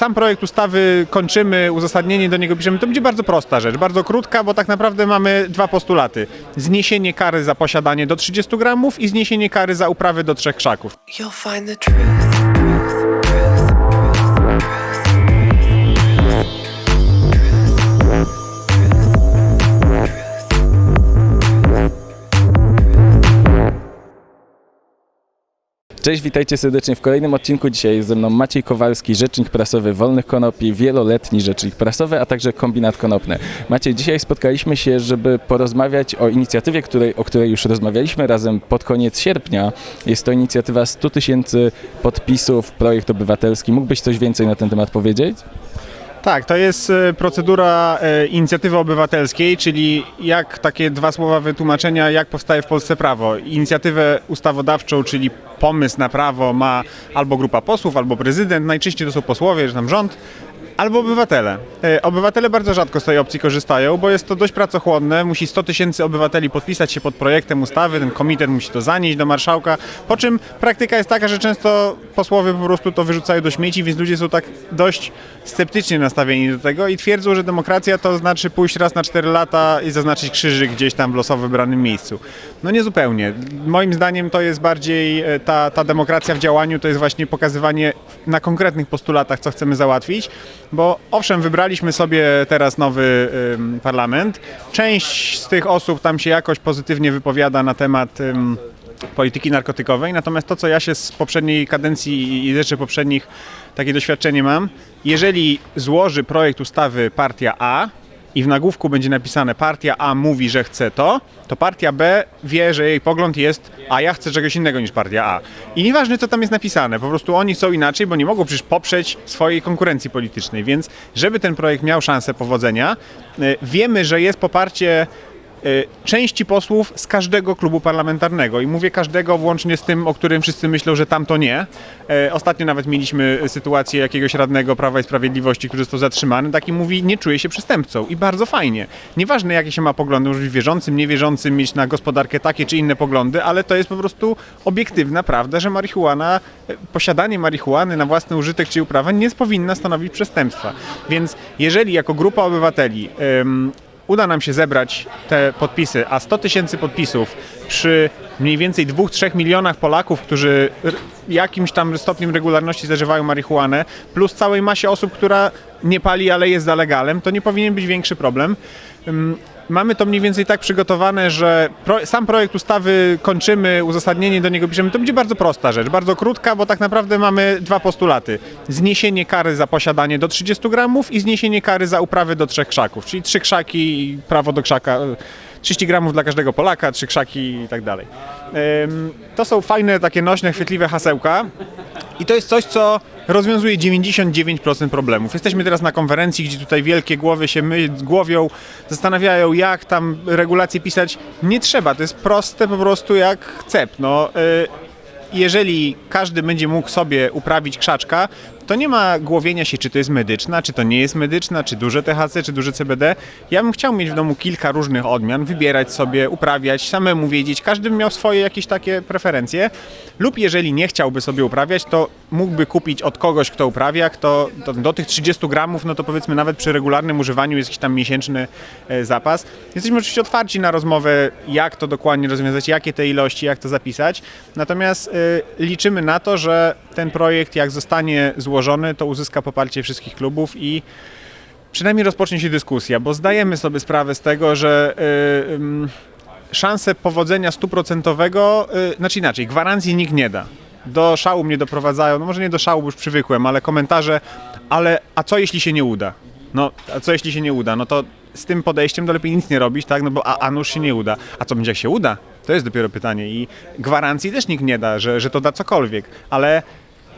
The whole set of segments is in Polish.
Sam projekt ustawy kończymy, uzasadnienie do niego piszemy. To będzie bardzo prosta rzecz, bardzo krótka, bo tak naprawdę mamy dwa postulaty. Zniesienie kary za posiadanie do 30 gramów i zniesienie kary za uprawę do 3 krzaków. You'll find the truth. Cześć, witajcie serdecznie w kolejnym odcinku. Dzisiaj jest ze mną Maciej Kowalski, rzecznik prasowy Wolnych Konopi, wieloletni rzecznik prasowy, a także Kombinat Konopny. Maciej, dzisiaj spotkaliśmy się, żeby porozmawiać o inicjatywie, o której już rozmawialiśmy razem pod koniec sierpnia. Jest to inicjatywa 100 000 podpisów, projekt obywatelski. Mógłbyś coś więcej na ten temat powiedzieć? Tak, to jest procedura inicjatywy obywatelskiej, czyli jak takie dwa słowa wytłumaczenia, jak powstaje w Polsce prawo. Inicjatywę ustawodawczą, czyli pomysł na prawo ma albo grupa posłów, albo prezydent, najczęściej to są posłowie, czy tam rząd, albo obywatele. Obywatele bardzo rzadko z tej opcji korzystają, bo jest to dość pracochłonne. Musi 100 000 obywateli podpisać się pod projektem ustawy, ten komitet musi to zanieść do marszałka, po czym praktyka jest taka, że często posłowie po prostu to wyrzucają do śmieci, więc ludzie są tak dość sceptycznie nastawieni do tego i twierdzą, że demokracja to znaczy pójść raz na 4 lata i zaznaczyć krzyżyk gdzieś tam w losowo wybranym miejscu. No nie zupełnie. Moim zdaniem to jest bardziej ta demokracja w działaniu, to jest właśnie pokazywanie na konkretnych postulatach, co chcemy załatwić. Bo owszem, wybraliśmy sobie teraz nowy parlament. Część z tych osób tam się jakoś pozytywnie wypowiada na temat polityki narkotykowej, natomiast to, co ja się z poprzedniej kadencji i rzeczy poprzednich takie doświadczenie mam, jeżeli złoży projekt ustawy partia A i w nagłówku będzie napisane partia A mówi, że chce to partia B wie, że jej pogląd jest, a ja chcę czegoś innego niż partia A. I nieważne, co tam jest napisane, po prostu oni chcą inaczej, bo nie mogą przecież poprzeć swojej konkurencji politycznej, więc żeby ten projekt miał szansę powodzenia, wiemy, że jest poparcie części posłów z każdego klubu parlamentarnego i mówię każdego włącznie z tym, o którym wszyscy myślą, że tamto nie. Ostatnio nawet mieliśmy sytuację jakiegoś radnego Prawa i Sprawiedliwości, który został zatrzymany, taki mówi, nie czuje się przestępcą i bardzo fajnie. Nieważne jakie się ma poglądy, może być wierzącym, niewierzącym, mieć na gospodarkę takie czy inne poglądy, ale to jest po prostu obiektywna prawda, że marihuana, posiadanie marihuany na własny użytek czy uprawa nie powinna stanowić przestępstwa. Więc jeżeli jako grupa obywateli uda nam się zebrać te podpisy, a 100 000 podpisów przy mniej więcej 2-3 milionach Polaków, którzy jakimś tam stopniem regularności zażywają marihuanę, plus całej masie osób, która nie pali, ale jest za legalem, to nie powinien być większy problem. Mamy to mniej więcej tak przygotowane, że sam projekt ustawy kończymy, uzasadnienie do niego piszemy. To będzie bardzo prosta rzecz, bardzo krótka, bo tak naprawdę mamy dwa postulaty. Zniesienie kary za posiadanie do 30 gramów i zniesienie kary za uprawę do 3 krzaków, czyli 3 krzaki i prawo do krzaka. 30 gramów dla każdego Polaka, 3 krzaki i tak dalej. To są fajne, takie nośne, chwytliwe hasełka i to jest coś, co rozwiązuje 99% problemów. Jesteśmy teraz na konferencji, gdzie tutaj wielkie głowy się głowią, zastanawiają, jak tam regulacje pisać. Nie trzeba, to jest proste po prostu jak cep. Jeżeli każdy będzie mógł sobie uprawić krzaczka, to nie ma głowienia się, czy to jest medyczna, czy to nie jest medyczna, czy duże THC, czy duże CBD. Ja bym chciał mieć w domu kilka różnych odmian, wybierać sobie, uprawiać, samemu wiedzieć. Każdy by miał swoje jakieś takie preferencje. Lub jeżeli nie chciałby sobie uprawiać, to mógłby kupić od kogoś, kto uprawia, kto do tych 30 gramów, no to powiedzmy nawet przy regularnym używaniu jest jakiś tam miesięczny zapas. Jesteśmy oczywiście otwarci na rozmowę, jak to dokładnie rozwiązać, jakie te ilości, jak to zapisać. Natomiast liczymy na to, że ten projekt, jak zostanie złożony, to uzyska poparcie wszystkich klubów i przynajmniej rozpocznie się dyskusja, bo zdajemy sobie sprawę z tego, że szanse powodzenia 100%, znaczy inaczej, gwarancji nikt nie da. Do szału mnie doprowadzają, no może nie do szału, bo już przywykłem, ale komentarze, a co jeśli się nie uda? A co jeśli się nie uda? No to z tym podejściem to lepiej nic nie robić, tak? No bo nuż się nie uda. A co będzie jak się uda? To jest dopiero pytanie i gwarancji też nikt nie da, że to da cokolwiek, ale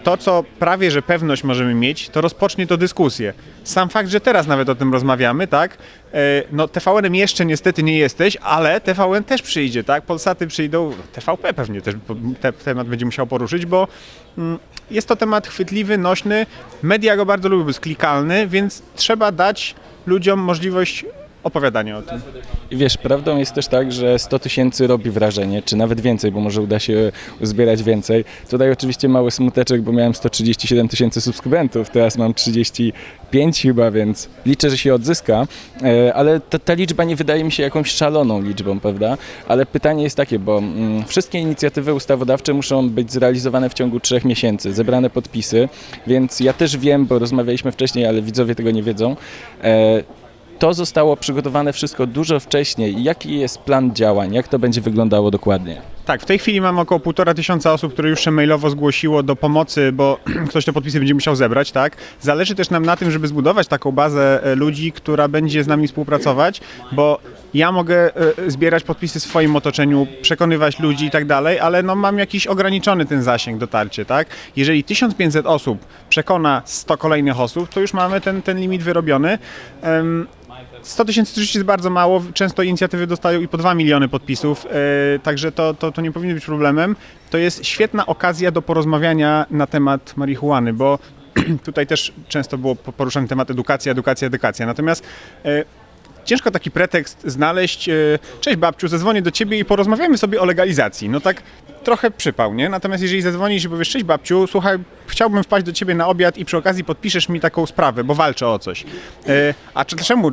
to, co prawie, że pewność możemy mieć, to rozpocznie to dyskusję. Sam fakt, że teraz nawet o tym rozmawiamy, tak? TVN-em jeszcze niestety nie jesteś, ale TVN też przyjdzie, tak? Polsaty przyjdą, TVP pewnie też temat będzie musiał poruszyć, bo jest to temat chwytliwy, nośny, media go bardzo lubią, jest klikalny, więc trzeba dać ludziom możliwość opowiadanie o tym. I wiesz, prawdą jest też tak, że 100 000 robi wrażenie, czy nawet więcej, bo może uda się uzbierać więcej. Tutaj oczywiście mały smuteczek, bo miałem 137 000 subskrybentów, teraz mam 35 chyba, więc liczę, że się odzyska, ale ta liczba nie wydaje mi się jakąś szaloną liczbą, prawda? Ale pytanie jest takie, bo wszystkie inicjatywy ustawodawcze muszą być zrealizowane w ciągu 3 miesięcy, zebrane podpisy, więc ja też wiem, bo rozmawialiśmy wcześniej, ale widzowie tego nie wiedzą, to zostało przygotowane wszystko dużo wcześniej. Jaki jest plan działań? Jak to będzie wyglądało dokładnie? Tak, w tej chwili mamy około 1500 osób, które już się mailowo zgłosiło do pomocy, bo ktoś te podpisy będzie musiał zebrać, tak? Zależy też nam na tym, żeby zbudować taką bazę ludzi, która będzie z nami współpracować, bo ja mogę zbierać podpisy w swoim otoczeniu, przekonywać ludzi i tak dalej, ale no mam jakiś ograniczony ten zasięg, dotarcie, tak? Jeżeli 1500 osób przekona 100 kolejnych osób, to już mamy ten limit wyrobiony. 100 000 oczywiście jest bardzo mało, często inicjatywy dostają i po 2 miliony podpisów, także to nie powinno być problemem. To jest świetna okazja do porozmawiania na temat marihuany, bo tutaj też często było poruszany temat edukacja. Natomiast ciężko taki pretekst znaleźć. Cześć babciu, zadzwonię do ciebie i porozmawiamy sobie o legalizacji. No tak trochę przypał, nie? Natomiast jeżeli zadzwonisz i powiesz, cześć babciu, słuchaj, chciałbym wpaść do ciebie na obiad i przy okazji podpiszesz mi taką sprawę, bo walczę o coś. A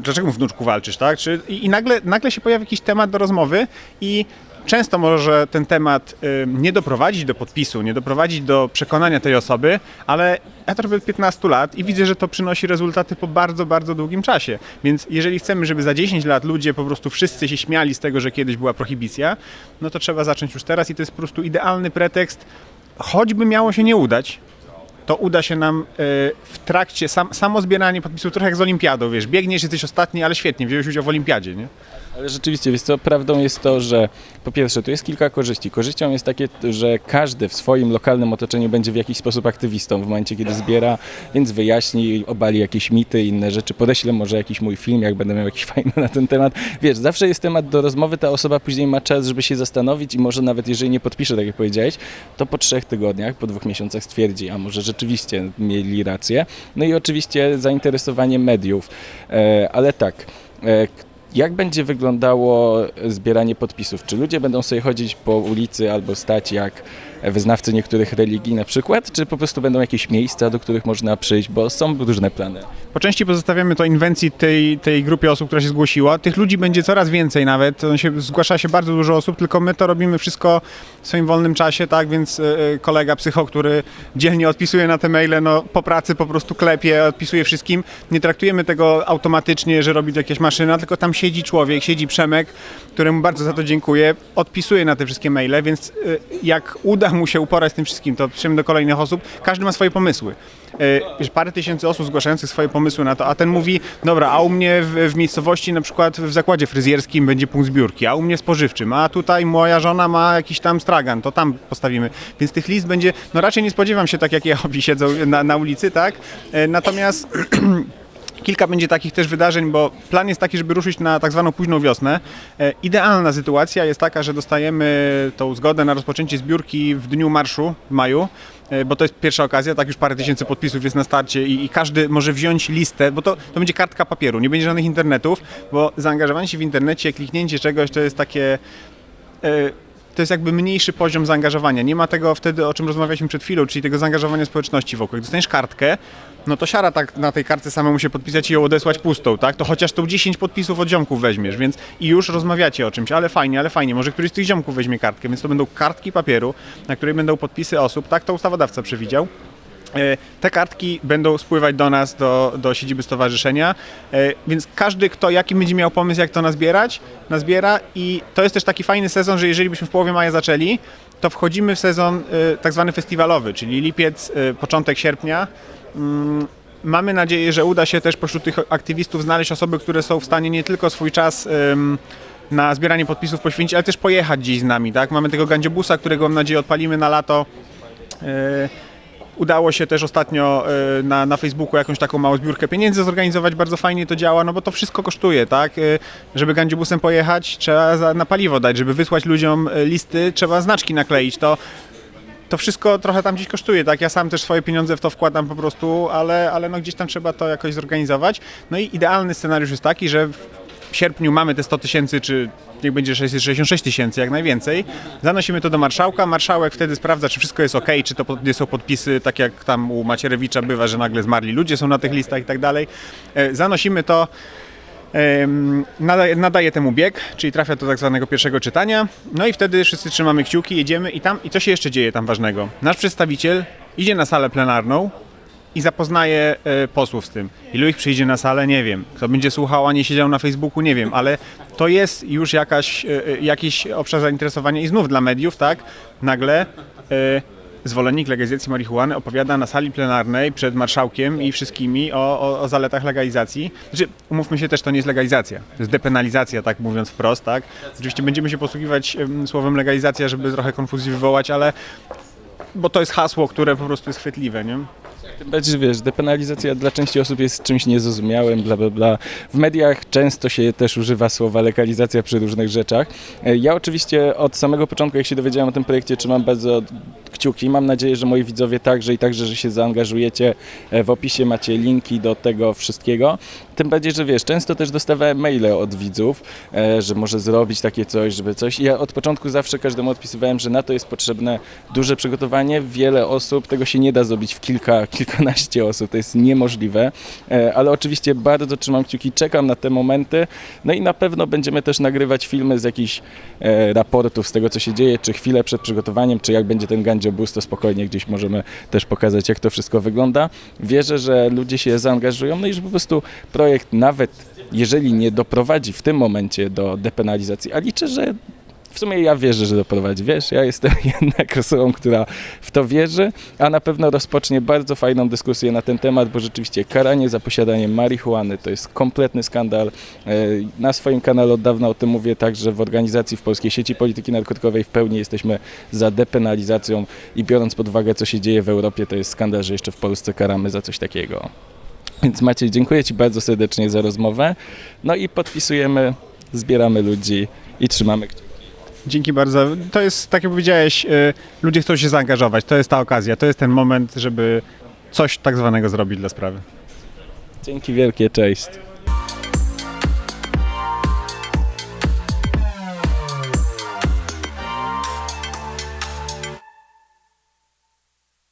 dlaczego wnuczku walczysz, tak? I nagle się pojawia jakiś temat do rozmowy i często może ten temat nie doprowadzić do podpisu, nie doprowadzić do przekonania tej osoby, ale ja to robię od 15 lat i widzę, że to przynosi rezultaty po bardzo, bardzo długim czasie. Więc jeżeli chcemy, żeby za 10 lat ludzie po prostu wszyscy się śmiali z tego, że kiedyś była prohibicja, no to trzeba zacząć już teraz i to jest po prostu idealny pretekst, choćby miało się nie udać, to uda się nam w trakcie, samo zbieranie podpisów, trochę jak z olimpiadą, wiesz, biegniesz, jesteś ostatni, ale świetnie, wziąłeś udział w olimpiadzie, nie? Ale rzeczywiście, wiesz co, prawdą jest to, że po pierwsze, tu jest kilka korzyści. Korzyścią jest takie, że każdy w swoim lokalnym otoczeniu będzie w jakiś sposób aktywistą w momencie, kiedy zbiera, więc wyjaśni, obali jakieś mity, inne rzeczy, podeślę może jakiś mój film, jak będę miał jakiś fajny na ten temat. Wiesz, zawsze jest temat do rozmowy, ta osoba później ma czas, żeby się zastanowić i może nawet jeżeli nie podpisze, tak jak powiedziałeś, to po 3 tygodniach, po 2 miesiącach stwierdzi, a może rzeczywiście mieli rację. No i oczywiście zainteresowanie mediów, ale tak, jak będzie wyglądało zbieranie podpisów? Czy ludzie będą sobie chodzić po ulicy albo stać jak wyznawcy niektórych religii na przykład, czy po prostu będą jakieś miejsca, do których można przyjść, bo są różne plany? Po części pozostawiamy to inwencji tej grupie osób, która się zgłosiła. Tych ludzi będzie coraz więcej nawet. Zgłasza się bardzo dużo osób, tylko my to robimy wszystko w swoim wolnym czasie, tak? Więc kolega psycho, który dzielnie odpisuje na te maile, no po pracy po prostu klepie, odpisuje wszystkim. Nie traktujemy tego automatycznie, że robi to jakaś maszyna, tylko tam siedzi człowiek, siedzi Przemek, któremu bardzo za to dziękuję, odpisuje na te wszystkie maile, więc jak uda mu się uporać z tym wszystkim, to piszemy do kolejnych osób. Każdy ma swoje pomysły. Wiesz, parę tysięcy osób zgłaszających swoje pomysły na to, a ten mówi, dobra, a u mnie w miejscowości, na przykład w zakładzie fryzjerskim będzie punkt zbiórki, a u mnie spożywczym, a tutaj moja żona ma jakiś tam stragan, to tam postawimy. Więc tych list będzie, no raczej nie spodziewam się tak, jak Jehowi siedzą na ulicy, tak? Natomiast kilka będzie takich też wydarzeń, bo plan jest taki, żeby ruszyć na tak zwaną późną wiosnę. Idealna sytuacja jest taka, że dostajemy tą zgodę na rozpoczęcie zbiórki w dniu marszu w maju, bo to jest pierwsza okazja, tak już parę tysięcy podpisów jest na starcie i każdy może wziąć listę, bo to będzie kartka papieru, nie będzie żadnych internetów, bo zaangażowanie się w internecie, kliknięcie czegoś to jest takie... To jest jakby mniejszy poziom zaangażowania. Nie ma tego wtedy, o czym rozmawialiśmy przed chwilą, czyli tego zaangażowania społeczności wokół. Jak dostaniesz kartkę, no to siara tak na tej kartce samemu się podpisać i ją odesłać pustą, tak? To chociaż tą 10 podpisów od ziomków weźmiesz, więc i już rozmawiacie o czymś, ale fajnie, może któryś z tych ziomków weźmie kartkę, więc to będą kartki papieru, na której będą podpisy osób, tak to ustawodawca przewidział. Te kartki będą spływać do nas, do siedziby stowarzyszenia, więc każdy, jaki będzie miał pomysł, jak to nazbiera i to jest też taki fajny sezon, że jeżeli byśmy w połowie maja zaczęli, to wchodzimy w sezon tak zwany festiwalowy, czyli lipiec, początek sierpnia. Mamy nadzieję, że uda się też pośród tych aktywistów znaleźć osoby, które są w stanie nie tylko swój czas na zbieranie podpisów poświęcić, ale też pojechać gdzieś z nami, tak? Mamy tego gandziobusa, którego mam nadzieję odpalimy na lato. Udało się też ostatnio na Facebooku jakąś taką małą zbiórkę pieniędzy zorganizować, bardzo fajnie to działa, no bo to wszystko kosztuje, tak? Żeby gandziobusem pojechać, trzeba na paliwo dać, żeby wysłać ludziom listy, trzeba znaczki nakleić, to wszystko trochę tam gdzieś kosztuje, tak? Ja sam też swoje pieniądze w to wkładam po prostu, ale no gdzieś tam trzeba to jakoś zorganizować. No i idealny scenariusz jest taki, że w w sierpniu mamy te 100 tysięcy, czy niech będzie 666 tysięcy, jak najwięcej, zanosimy to do marszałka, marszałek wtedy sprawdza, czy wszystko jest ok, czy to nie są podpisy, tak jak tam u Macierewicza bywa, że nagle zmarli ludzie są na tych listach i tak dalej. Zanosimy to, nadaje temu bieg, czyli trafia do tak zwanego pierwszego czytania, no i wtedy wszyscy trzymamy kciuki, jedziemy i co się jeszcze dzieje tam ważnego? Nasz przedstawiciel idzie na salę plenarną i zapoznaje posłów z tym. Ilu ich przyjdzie na salę, nie wiem. Kto będzie słuchał, a nie siedział na Facebooku, nie wiem, ale to jest już jakiś obszar zainteresowania i znów dla mediów, tak? Nagle zwolennik legalizacji marihuany opowiada na sali plenarnej przed marszałkiem i wszystkimi o zaletach legalizacji. Znaczy, umówmy się też, to nie jest legalizacja, to jest depenalizacja, tak mówiąc wprost, tak? Oczywiście będziemy się posługiwać słowem legalizacja, żeby trochę konfuzji wywołać, ale bo to jest hasło, które po prostu jest chwytliwe, nie? Tym bardziej, że wiesz, depenalizacja dla części osób jest czymś niezrozumiałym, bla, bla, bla. W mediach często się też używa słowa legalizacja przy różnych rzeczach. Ja oczywiście od samego początku, jak się dowiedziałem o tym projekcie, trzymam bardzo kciuki. Mam nadzieję, że moi widzowie także, że się zaangażujecie. W opisie macie linki do tego wszystkiego. Tym bardziej, że wiesz, często też dostawałem maile od widzów, że może zrobić takie coś, żeby coś. I ja od początku zawsze każdemu odpisywałem, że na to jest potrzebne duże przygotowanie. Wiele osób, tego się nie da zrobić w kilkanaście osób, to jest niemożliwe, ale oczywiście bardzo trzymam kciuki, czekam na te momenty, no i na pewno będziemy też nagrywać filmy z jakichś raportów z tego, co się dzieje, czy chwilę przed przygotowaniem, czy jak będzie ten Gandzio Bus, to spokojnie gdzieś możemy też pokazać, jak to wszystko wygląda. Wierzę, że ludzie się zaangażują, no i że po prostu projekt, nawet jeżeli nie doprowadzi w tym momencie do depenalizacji, a liczę, że w sumie ja wierzę, że doprowadzi, wiesz, ja jestem jednak osobą, która w to wierzy, a na pewno rozpocznie bardzo fajną dyskusję na ten temat, bo rzeczywiście karanie za posiadanie marihuany to jest kompletny skandal. Na swoim kanale od dawna o tym mówię, także w organizacji w Polskiej Sieci Polityki Narkotykowej w pełni jesteśmy za depenalizacją i biorąc pod uwagę, co się dzieje w Europie, to jest skandal, że jeszcze w Polsce karamy za coś takiego. Więc Maciej, dziękuję Ci bardzo serdecznie za rozmowę, no i podpisujemy, zbieramy ludzi i trzymamy kciuki. Dzięki bardzo. To jest, tak jak powiedziałeś, ludzie chcą się zaangażować. To jest ta okazja, to jest ten moment, żeby coś tak zwanego zrobić dla sprawy. Dzięki wielkie, cześć.